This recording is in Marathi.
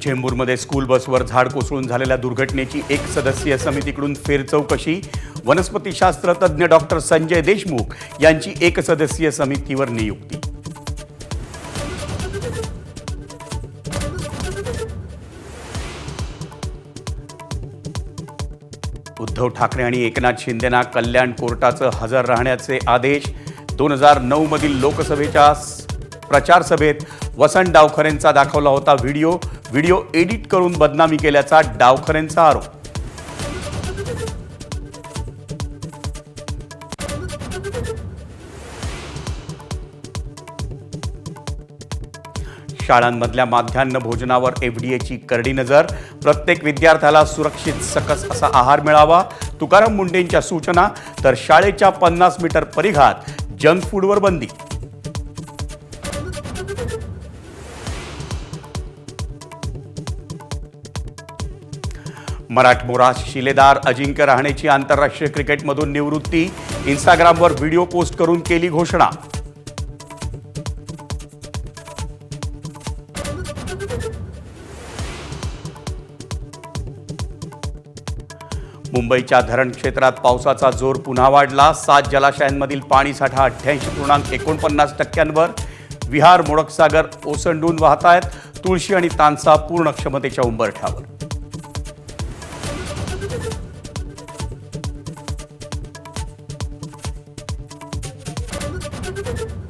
चेंबूरमध्ये स्कूल बसवर झाड कोसळून झालेल्या दुर्घटनेची एक सदस्यीय समितीकडून फेरचौकशी. वनस्पतीशास्त्र तज्ज्ञ डॉक्टर संजय देशमुख यांची एक सदस्यीय समितीवर नियुक्ती. उद्धव ठाकरे आणि एकनाथ शिंदेंना कल्याण कोर्टाचं हजर राहण्याचे आदेश. 2009 मधील लोकसभेच्या प्रचार सभेत वसंत डावखरेंचा दाखवला होता व्हिडिओ एडिट करून बदनामी केल्याचा डावखरेंचा आरोप. शाळांमधल्या माध्यान्ह भोजनावर एफडीएची करडी नजर. प्रत्येक विद्यार्थ्याला सुरक्षित सकस असा आहार मिळावा, तुकाराम मुंडेंच्या सूचना. तर शाळेच्या 50 मीटर परिघात जंक फूडवर बंदी. मराठमोळा शिलेदार अजिंक्य रहाणेची आंतरराष्ट्रीय क्रिकेटमधून निवृत्ती. इंस्टाग्रामवर व्हिडिओ पोस्ट करून केली घोषणा. मुंबईच्या धरण क्षेत्रात पावसाचा जोर पुन्हा वाढला. 7 जलाशयांमधील पाणीसाठा 88.49%. विहार, मोडकसागर ओसंडून वाहत आहेत. तुळशी आणि तानसा पूर्ण क्षमतेच्या उंबरठ्यावर.